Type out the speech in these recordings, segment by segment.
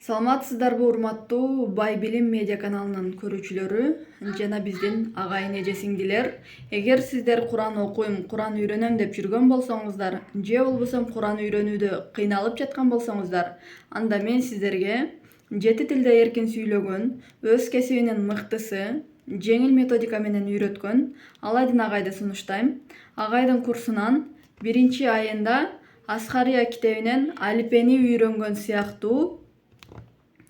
Саламатсыздарбы урматтуу Бай Билим медиа каналынын көрүүчүлөрү жана биздин агайын эже сиңдилер. Эгер сиздер Куран окуйм, Куран үйрөнөм деп жүргөн болсоңуздар, же болбосо Куран үйрөнүүдө кыйналып жаткан болсоңуздар, анда мен сиздерге 7 тилде эркин сүйлөгөн, өз кесибинин мыктысы, жеңил методика менен үйрөткөн Аладин агайды сунуштайм. Агайдын курсунан 1-айында Асхария китебинен алипени үйрөнгөн сыяктуу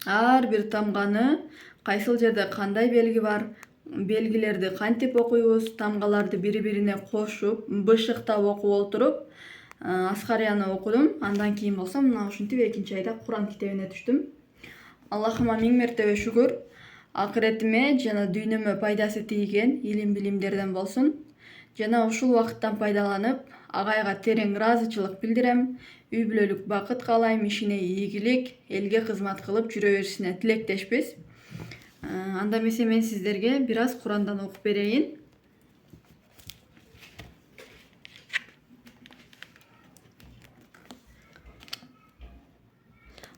ар бир тамганы кайсыл жерде кандай белги бар, белгилерди кантип окуйбуз, тамгаларды бири-бирине кошуп, бышыктап окуп отуруп Асхарияны окудум. Андан кийин болсо мына ушинтип 2-айда Куран китебине түштүм. Аллахыма миң мертебе шүгүр. Акыретиме жана дүйнөмө пайдасы тийген илим билимдерден болсун. Жана ушул убакыттан пайдаланып, агайга терең ыраазычылык билдирем. Үй бүлөлүк бакыт каалайм, ишине ийгилик, элге кызмат кылып жүрө беришине тилектешпиз. Анда эмесе мен сиздерге бир аз Курандан окуп берейин.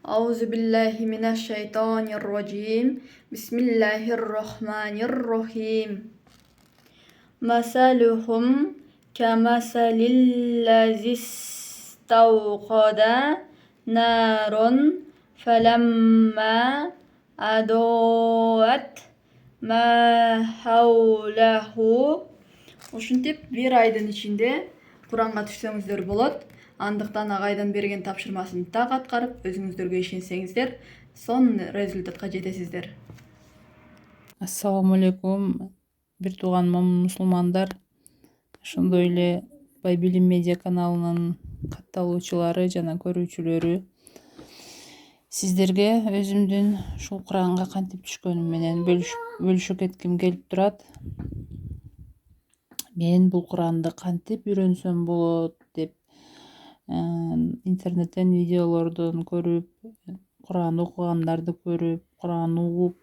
Аузу биллахи минаш шайтанир раджим. Бисмиллахир рахманир рахим. Масалухум камасалиллази истауқада нарон фаламма адоат ма хаулаху. Ушинтип бир айдын ичинде Куранга түшсөңүздөр болот. Андыктан агайдын берген тапшырмасын так аткарып, өзүңүздөргө ишенсеңиздер, сонун результатка жетесиздер. Ассаламу алейкум, бир тууган мусулмандар, ошондой эле Бай Билим медиа каналынын катталуучулары жана көрүүчүлөрү. Сиздерге өзүмдүн ушул Куранга кантип түшкөнүм менен бөлүшүп кетким келип турат. Мен бул Куранды кантип үйрөнсөм болот деп интернеттен видеолордон көрүп, Куран окугандарды көрүп, Куран угуп,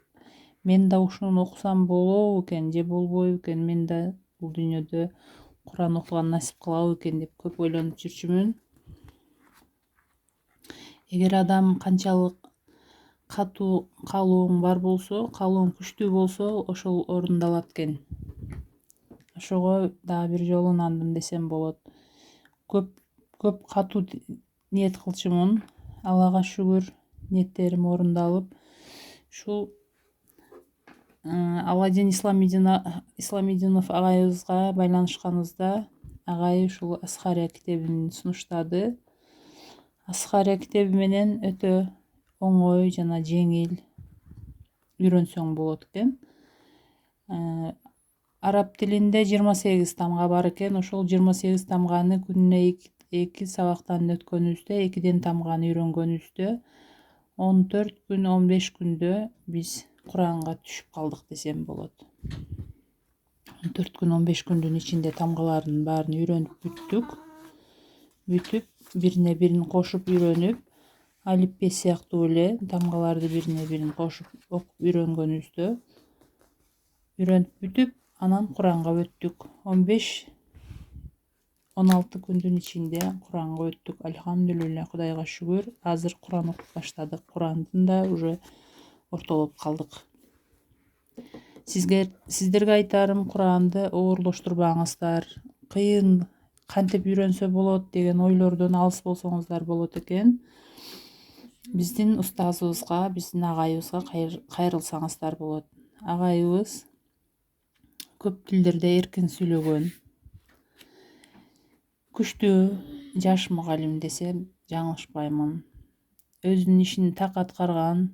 мен да ушуну окусам болобу экен же болбойбу экен, мен да бул дүйнөдө Куран окуган насип кылабы экен деп көп ойлонуп жүрчүмүн. Эгер адам канчалык катуу каалооң бар болсо, каалооң күчтүү болсо, ошол орундалат экен. Ошого дагы бир жолу ынандым десем болот. Көп катуу ниет кылчумун. Аллага шүгүр, ниеттерим орундалып, ушул Аладин Исламидинов агайыбызга байланышканыбызда, агай ушул Асхария китебин сунуштады. Асхария китеби менен өтө оңой жана жеңил үйрөнсөң болот экен. Араб тилинде 28 тамга бар экен. Ошол 28 тамганы күнүнө 2 сабактан өткөнүбүздө, 2 тамганы үйрөнгөнүбүздө 14 күн, 15 күндө биз Куранга түшүп калдык десем болот. 14 күн, 15 күндүн ичинде тамгалардын баарын үйрөнүп бүтүп, бирине бирин кошуп үйрөнүп, алиппе сыяктуу эле тамгаларды бирине бирин кошуп окуп үйрөнгөнүбүздө үйрөнүп бүтүп, анан Куранга өттүк. 15-16 күндүн ичинде Куранга өттүк. Альхамдулилля, Кудайга шүгүр. Азыр Куран окуп баштадык. Курандын да уже ортолоп калдык. Сиздерге айтарым, Куранды оорлоштурбаңыздар. Кыйын кантип үйрөнсө болот деген ойлордон алыс болсоңуздар болот экен. Биздин устазыбызга, биздин агайыбызга кайрылсаңыздар болот. Агайыбыз көп тилдерде эркин сүйлөгөн, күчтүү жаш мугалим десем жаңылышпаймын. Өзүнүн ишин так аткарган,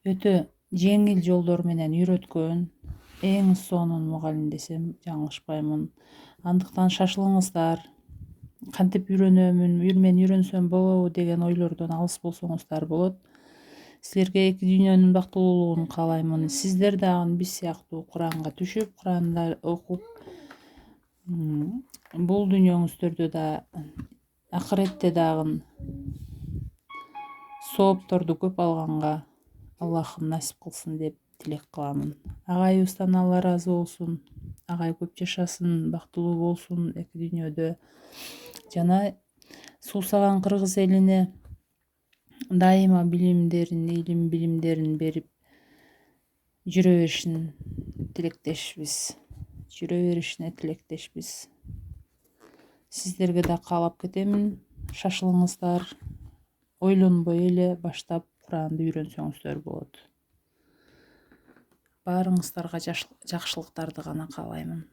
өтө жеңил жолдор менен үйрөткөн, эң сонун мугалим десем жаңылышпаймын. Андыктан шашылыңыздар. Кантип үйрөнөмүн, мен үйрөнсөм болобу деген ойлордон алыс болсоңуздар болот. Силерге эки дүйнөнүн бактылуулугун каалаймын. Сиздер дагы биз сыяктуу Куранга түшүп, Куранды окуп, бул дүйнөңүздөрдө да, акыретте дагы соопторду көп алганга Аллахым насип кылсын деп тилек кыламын. Агайыбыздан Алла ыраазы болсун. Агай көп жашасын, бактылуу болсун эки дүйнөдө. Жана суусаган кыргыз элине дайыма илим билимдерин берип жүрө беришине тилектешпиз. Сиздерге да каалап кетемин, шашылыңыздар, ойлонбой эле баштап Куранды үйрөнсөңүздөр болот. Баарыңыздарга жакшылыктарды гана каалаймын.